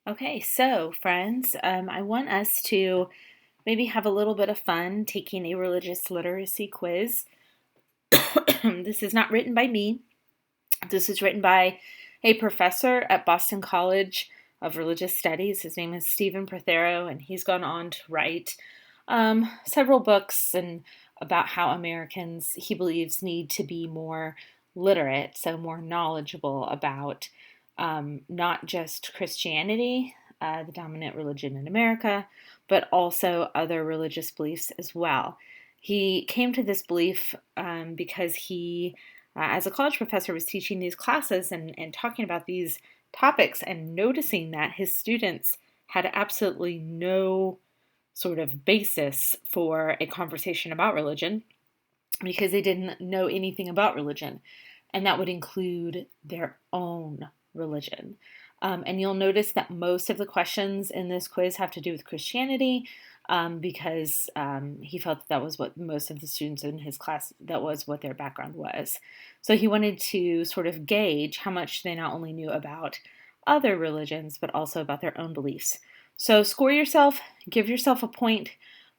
Okay, so friends, I want us to maybe have a little bit of fun taking a religious literacy quiz. This is not written by me. This is written by a professor at Boston College of Religious Studies. His name is Stephen Prothero, and he's gone on to write several books and about how Americans, he believes, need to be more literate, so more knowledgeable about not just Christianity, the dominant religion in America, but also other religious beliefs as well. He came to this belief because he, as a college professor, was teaching these classes and talking about these topics and noticing that his students had absolutely no sort of basis for a conversation about religion because they didn't know anything about religion, and that would include their own religion. And you'll notice that most of the questions in this quiz have to do with Christianity because he felt that was what most of the students in his class, that was what their background was. So he wanted to sort of gauge how much they not only knew about other religions, but also about their own beliefs. So score yourself, give yourself a point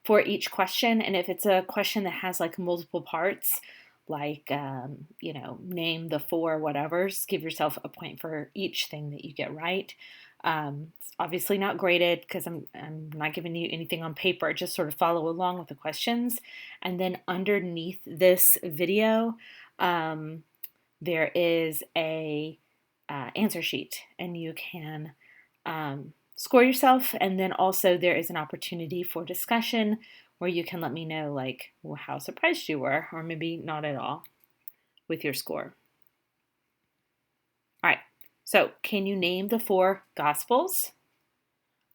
for each question. And if it's a question that has like multiple parts, like, name the four whatevers, give yourself a point for each thing that you get right. It's obviously not graded because I'm not giving you anything on paper. Just sort of follow along with the questions. And then underneath this video, there is a answer sheet, and you can score yourself. And then also there is an opportunity for discussion where you can let me know like how surprised you were, or maybe not at all, with your score. All right, so can you name the four Gospels?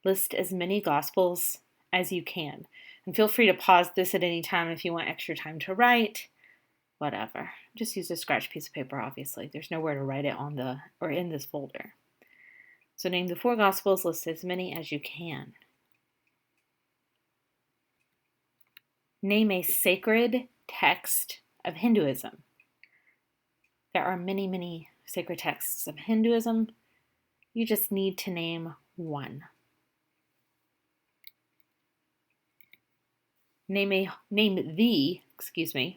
List as many Gospels as you can. And feel free to pause this at any time if you want extra time to write, whatever. Just use a scratch piece of paper, obviously. There's nowhere to write it on the or in this folder. So name the four Gospels, list as many as you can. Name a sacred text of Hinduism. There are many, many sacred texts of Hinduism. You just need to name one. Name the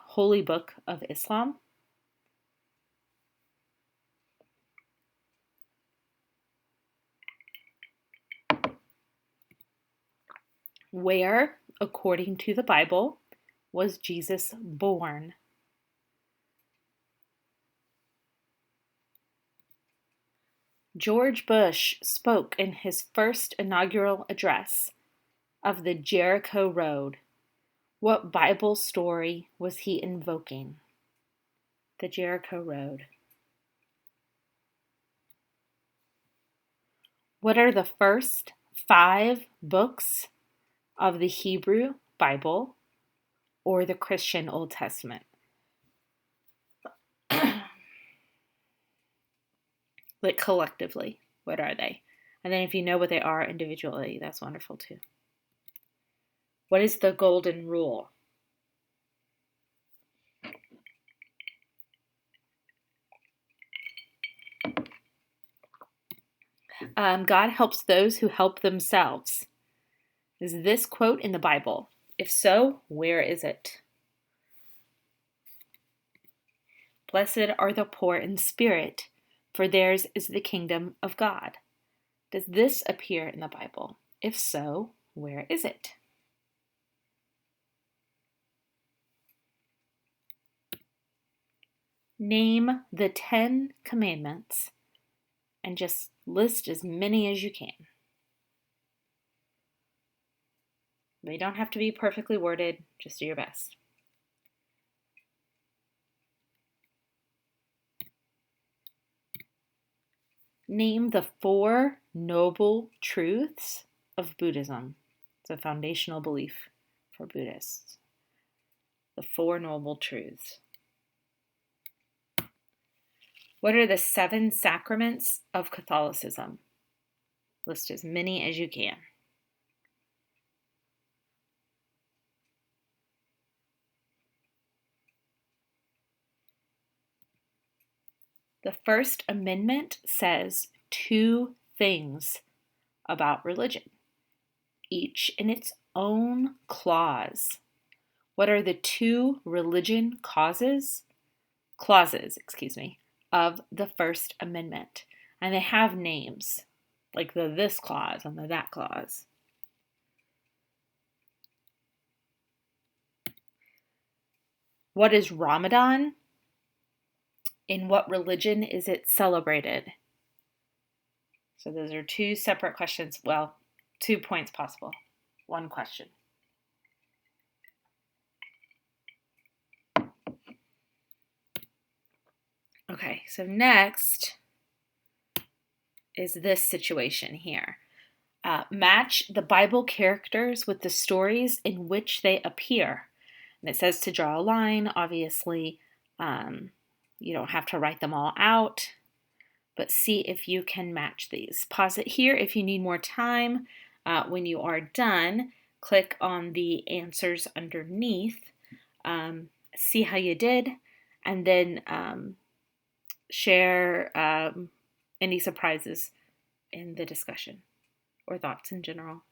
holy book of Islam. Where, according to the Bible, was Jesus born? George Bush spoke in his first inaugural address of the Jericho Road. What Bible story was he invoking? The Jericho Road. What are the first 5 books of the Hebrew Bible or the Christian Old Testament? Like collectively, what are they? And then if you know what they are individually, that's wonderful too. What is the golden rule? God helps those who help themselves. Is this quote in the Bible? If so, where is it? Blessed are the poor in spirit, for theirs is the kingdom of God. Does this appear in the Bible? If so, where is it? Name the 10 commandments and just list as many as you can. They don't have to be perfectly worded, just do your best. Name the 4 noble truths of Buddhism. It's a foundational belief for Buddhists. The 4 noble truths. What are the 7 sacraments of Catholicism? List as many as you can. The First Amendment says 2 things about religion, each in its own clause. What are the two religion clauses, of the First Amendment? And they have names, like the this clause and the that clause. What is Ramadan? In what religion is it celebrated? So those are two separate questions. Well, 2 points possible. One question. Okay, so next is this situation here. Match the Bible characters with the stories in which they appear. And it says to draw a line. Obviously, you don't have to write them all out, but see if you can match these. Pause it here if you need more time. When you are done, click on the answers underneath. See how you did, and then share any surprises in the discussion or thoughts in general.